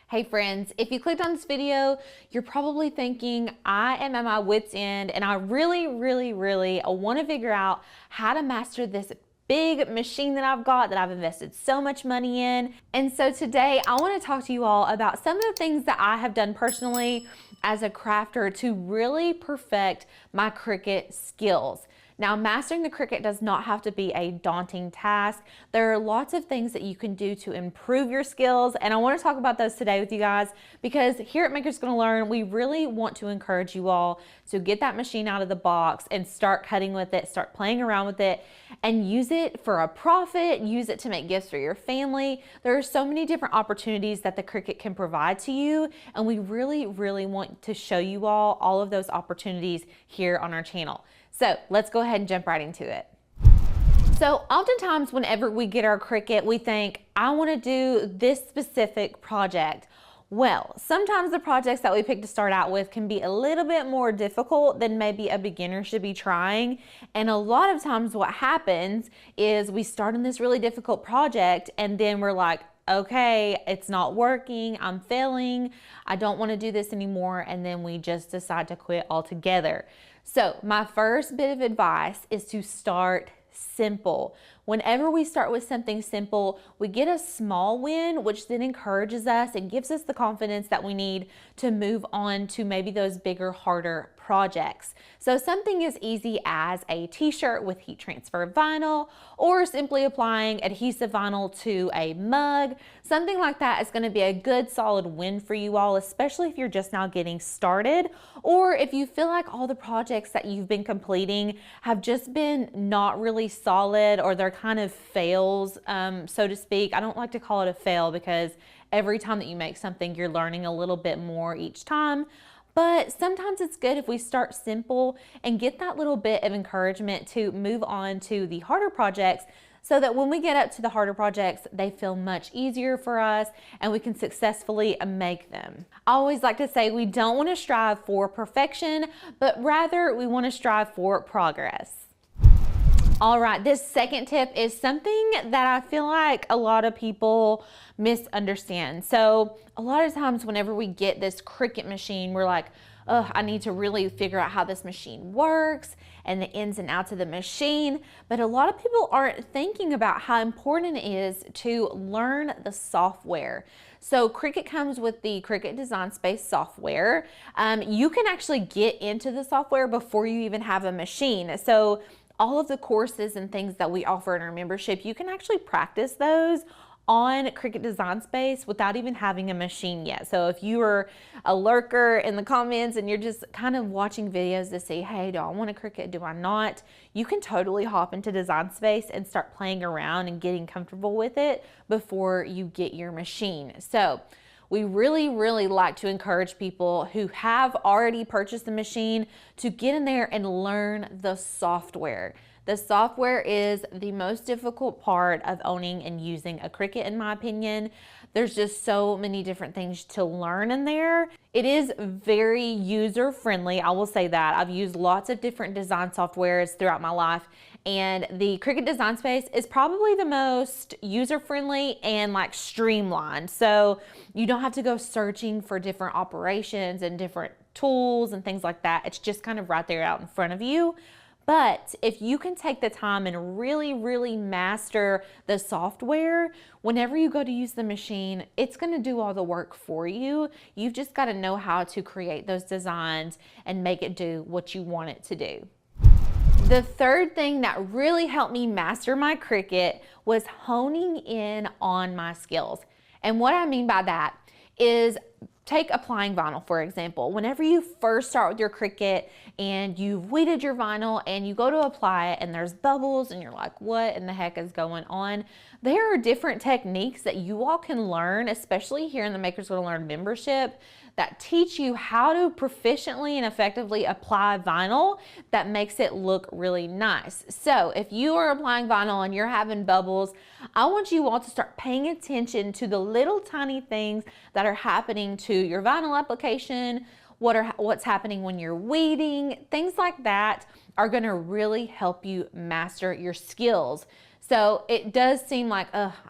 Hey friends, if you clicked on this video, you're probably thinking, I am at my wit's end and I really want to figure out how to master this big machine that I've got that I've invested so much money in. And so today I want to talk to you all about some of the things that I have done personally as a crafter to really perfect my Cricut skills. Now, mastering the Cricut does not have to be a daunting task. There are lots of things that you can do to improve your skills, and I want to talk about those today with you guys because here at Makers Gonna Learn, we really want to encourage you all to get that machine out of the box and start cutting with it, start playing around with it, and use it for a profit, use it to make gifts for your family. There are so many different opportunities that the Cricut can provide to you, and we really want to show you all of those opportunities here on our channel. So let's go ahead and jump right into it. So oftentimes whenever we get our Cricut, we think, I want to do this specific project. Well, sometimes the projects that we pick to start out with can be a little bit more difficult than maybe a beginner should be trying. And a lot of times what happens is we start on this really difficult project and then we're like, okay, it's not working, I'm failing, I don't want to do this anymore, and then we just decide to quit altogether. So my first bit of advice is to start simple. Whenever we start with something simple, we get a small win, which then encourages us and gives us the confidence that we need to move on to maybe those bigger, harder projects. So something as easy as a t-shirt with heat transfer vinyl, or simply applying adhesive vinyl to a mug, something like that is going to be a good solid win for you all, especially if you're just now getting started, or if you feel like all the projects that you've been completing have just been not really solid, or they're kind of fails, so to speak. I don't like to call it a fail because every time that you make something, you're learning a little bit more each time. But sometimes it's good if we start simple and get that little bit of encouragement to move on to the harder projects, so that when we get up to the harder projects, they feel much easier for us and we can successfully make them. I always like to say we don't want to strive for perfection, but rather we want to strive for progress. All right, this second tip is something that I feel like a lot of people misunderstand. So a lot of times whenever we get this Cricut machine, we're like, oh, I need to really figure out how this machine works and the ins and outs of the machine. But a lot of people aren't thinking about how important it is to learn the software. So Cricut comes with the Cricut Design Space software. You can actually get into the software before you even have a machine. So all of the courses and things that we offer in our membership, you can actually practice those on Cricut Design Space without even having a machine yet. So if you are a lurker in the comments and you're just kind of watching videos to see, hey, do I want a Cricut, do I not? You can totally hop into Design Space and start playing around and getting comfortable with it before you get your machine. So we really like to encourage people who have already purchased the machine to get in there and learn the software. The software is the most difficult part of owning and using a Cricut, in my opinion. There's just so many different things to learn in there. It is very user-friendly, I will say that. I've used lots of different design softwares throughout my life, and the Cricut Design Space is probably the most user-friendly and like streamlined. So you don't have to go searching for different operations and different tools and things like that. It's just kind of right there out in front of you. But if you can take the time and really master the software, whenever you go to use the machine, it's going to do all the work for you. You've just got to know how to create those designs and make it do what you want it to do. The third thing that really helped me master my Cricut was honing in on my skills. And what I mean by that is, take applying vinyl, for example. Whenever you first start with your Cricut and you've weeded your vinyl and you go to apply it and there's bubbles and you're like, what in the heck is going on? There are different techniques that you all can learn, especially here in the Makers Gonna Learn membership, that teach you how to proficiently and effectively apply vinyl that makes it look really nice. So if you are applying vinyl and you're having bubbles, I want you all to start paying attention to the little tiny things that are happening to your vinyl application, what's happening when you're weeding. Things like that are gonna really help you master your skills. So it does seem like,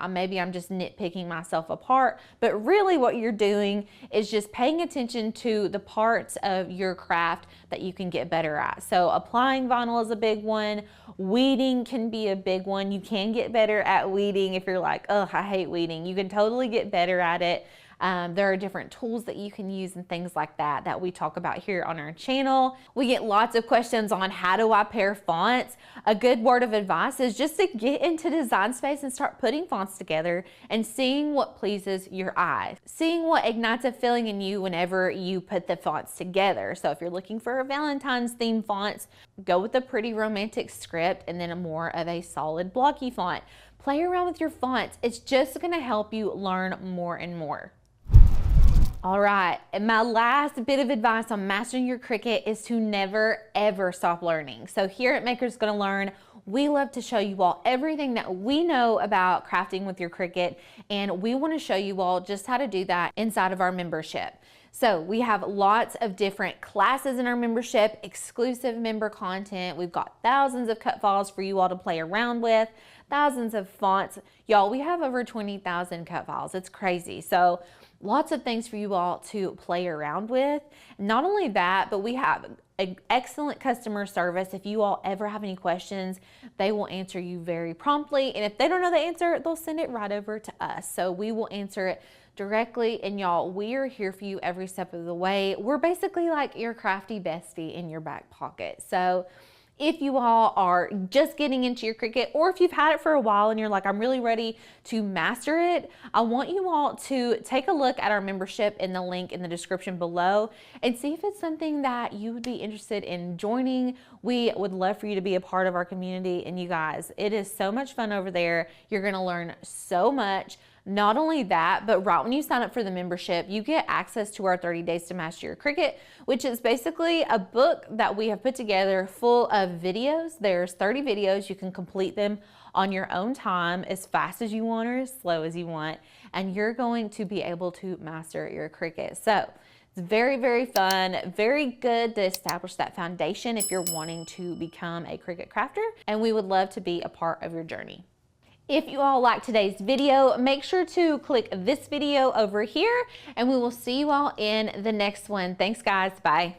maybe I'm just nitpicking myself apart, but really what you're doing is just paying attention to the parts of your craft that you can get better at. So applying vinyl is a big one. Weeding can be a big one. You can get better at weeding if you're like, I hate weeding. You can totally get better at it. There are different tools that you can use and things like that that we talk about here on our channel. We get lots of questions on how do I pair fonts. A good word of advice is just to get into Design Space and start putting fonts together and seeing what pleases your eye. Seeing what ignites a feeling in you whenever you put the fonts together. So if you're looking for a Valentine's theme fonts, go with a pretty romantic script and then a more of a solid blocky font. Play around with your fonts. It's just gonna help you learn more and more. All right, and my last bit of advice on mastering your Cricut is to never ever stop learning. So here at Maker's Gonna Learn, we love to show you all everything that we know about crafting with your Cricut, and we want to show you all just how to do that inside of our membership. So we have lots of different classes in our membership, exclusive member content. We've got thousands of cut files for you all to play around with, thousands of fonts. Y'all, we have over 20,000 cut files. It's crazy. So lots of things for you all to play around with. Not only that, but we have an excellent customer service. If you all ever have any questions, they will answer you very promptly. And if they don't know the answer, they'll send it right over to us. So we will answer it directly. And y'all, we are here for you every step of the way. We're basically like your crafty bestie in your back pocket. So if you all are just getting into your Cricut, or if you've had it for a while and you're like, I'm really ready to master it, I want you all to take a look at our membership in the link in the description below and see if it's something that you would be interested in joining. We would love for you to be a part of our community. And you guys, it is so much fun over there. You're gonna learn so much. Not only that, but right when you sign up for the membership, you get access to our 30 Days to Master Your Cricut, which is basically a book that we have put together full of videos. There's 30 videos. You can complete them on your own time, as fast as you want or as slow as you want, and you're going to be able to master your Cricut. So it's very, very fun, very good to establish that foundation if you're wanting to become a Cricut crafter, and we would love to be a part of your journey. If you all like today's video, make sure to click this video over here, and we will see you all in the next one. Thanks, guys. Bye.